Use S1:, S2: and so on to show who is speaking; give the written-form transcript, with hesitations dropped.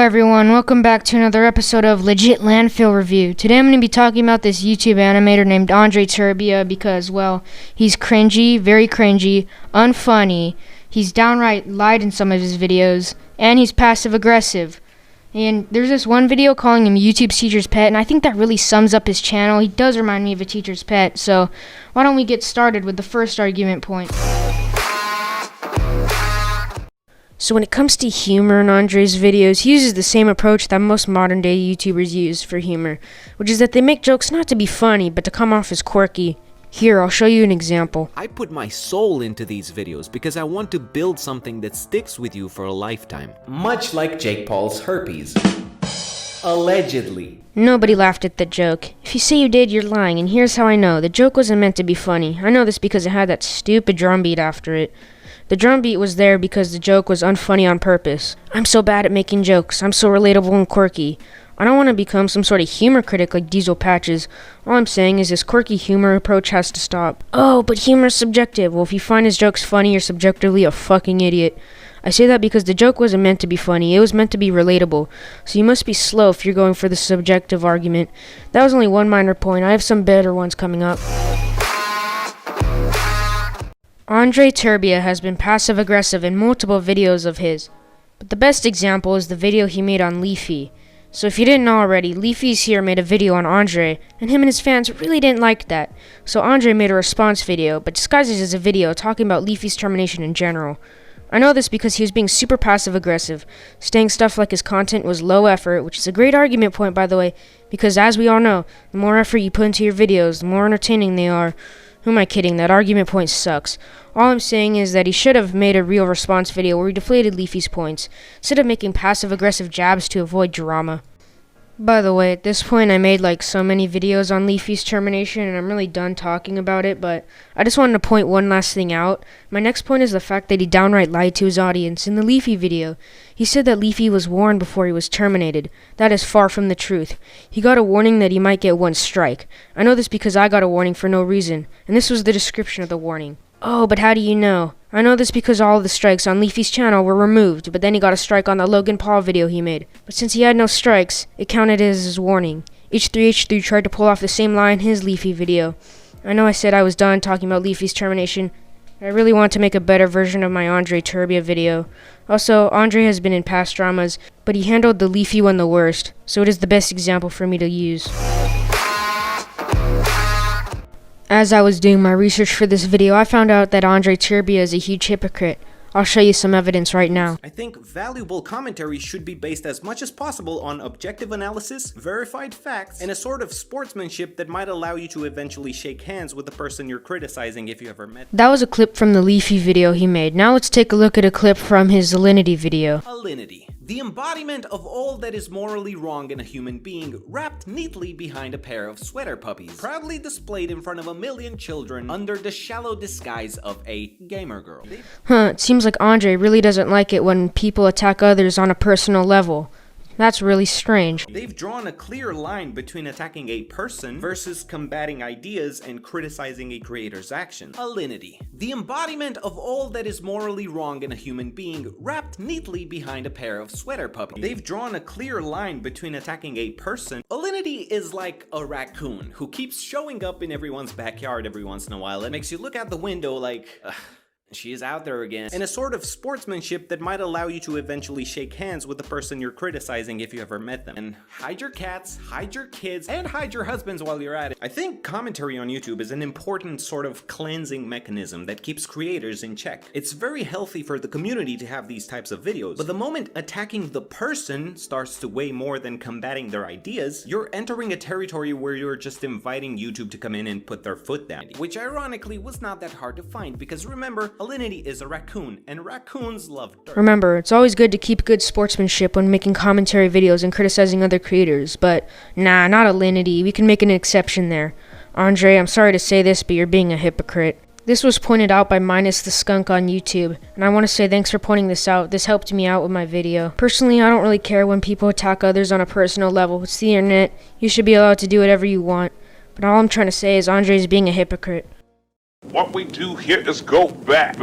S1: everyone, welcome back to another episode of Legit Landfill Review. Today I'm going to be talking about this YouTube animator named Andrei Terbea because, well, he's cringy, very cringy, unfunny, he's downright lied in some of his videos, and he's passive-aggressive. And there's this one video calling him YouTube's teacher's pet, and I think that really sums up his channel. He does remind me of a teacher's pet, so why don't we get started with the first argument point. So when it comes to humor in Andrei's videos, he uses the same approach that most modern day YouTubers use for humor, which is that they make jokes not to be funny, but to come off as quirky. Here, I'll show you an example.
S2: I put my soul into these videos because I want to build something that sticks with you for a lifetime. Much like Jake Paul's herpes. Allegedly.
S1: Nobody laughed at the joke. If you say you did, you're lying, and here's how I know. The joke wasn't meant to be funny. I know this because it had that stupid drum beat after it. The drum beat was there because the joke was unfunny on purpose. I'm so bad at making jokes. I'm so relatable and quirky. I don't want to become some sort of humor critic like Diesel Patches. All I'm saying is this quirky humor approach has to stop. Oh, but humor's subjective. Well, if you find his jokes funny, you're subjectively a fucking idiot. I say that because the joke wasn't meant to be funny. It was meant to be relatable. So you must be slow if you're going for the subjective argument. That was only one minor point. I have some better ones coming up. Andrei Terbea has been passive-aggressive in multiple videos of his, but the best example is the video he made on Lakey. So if you didn't know already, Leafy's here made a video on Andrei, and him and his fans really didn't like that. So Andrei made a response video, but disguised it as a video talking about Leafy's termination in general. I know this because he was being super passive-aggressive, saying stuff like his content was low effort, which is a great argument point by the way, because as we all know, the more effort you put into your videos, the more entertaining they are. Who am I kidding? That argument point sucks. All I'm saying is that he should have made a real response video where he deflated Leafy's points, instead of making passive-aggressive jabs to avoid drama. By the way, at this point I made like so many videos on Leafy's termination and I'm really done talking about it, but I just wanted to point one last thing out. My next point is the fact that he downright lied to his audience in the Leafy video. He said that Leafy was warned before he was terminated. That is far from the truth. He got a warning that he might get one strike. I know this because I got a warning for no reason, and this was the description of the warning. Oh, but how do you know? I know this because all of the strikes on Leafy's channel were removed, but then he got a strike on the Logan Paul video he made. But since he had no strikes, it counted as his warning. H3H3 tried to pull off the same lie in his Leafy video. I know I said I was done talking about Leafy's termination, but I really want to make a better version of my Andrei Terbea video. Also, Andrei has been in past dramas, but he handled the Leafy one the worst, so it is the best example for me to use. As I was doing my research for this video, I found out that Andrei Terbea is a huge hypocrite. I'll show you some evidence right now.
S2: I think valuable commentary should be based as much as possible on objective analysis, verified facts, and a sort of sportsmanship that might allow you to eventually shake hands with the person you're criticizing if you ever met them.
S1: That was a clip from the Leafy video he made. Now let's take a look at a clip from his Alinity video.
S2: Alinity. The embodiment of all that is morally wrong in a human being, wrapped neatly behind a pair of sweater puppies, proudly displayed in front of a million children under the shallow disguise of a gamer girl.
S1: It seems like Andrei really doesn't like it when people attack others on a personal level. That's really strange.
S2: They've drawn a clear line between attacking a person versus combating ideas and criticizing a creator's action. Alinity. The embodiment of all that is morally wrong in a human being, wrapped neatly behind a pair of sweater puppies. They've drawn a clear line between attacking a person. Alinity is like a raccoon who keeps showing up in everyone's backyard every once in a while. It makes you look out the window like, she is out there again. And a sort of sportsmanship that might allow you to eventually shake hands with the person you're criticizing if you ever met them. And hide your cats, hide your kids, and hide your husbands while you're at it. I think commentary on YouTube is an important sort of cleansing mechanism that keeps creators in check. It's very healthy for the community to have these types of videos, but the moment attacking the person starts to weigh more than combating their ideas, you're entering a territory where you're just inviting YouTube to come in and put their foot down. Which ironically was not that hard to find, because remember, Alinity is a raccoon, and raccoons love dirt.
S1: Remember, it's always good to keep good sportsmanship when making commentary videos and criticizing other creators, but nah, not Alinity. We can make an exception there. Andrei, I'm sorry to say this, but you're being a hypocrite. This was pointed out by Minus the Skunk on YouTube, and I want to say thanks for pointing this out. This helped me out with my video. Personally, I don't really care when people attack others on a personal level. It's the internet. You should be allowed to do whatever you want. But all I'm trying to say is Andrei's being a hypocrite.
S3: What we do here is go back.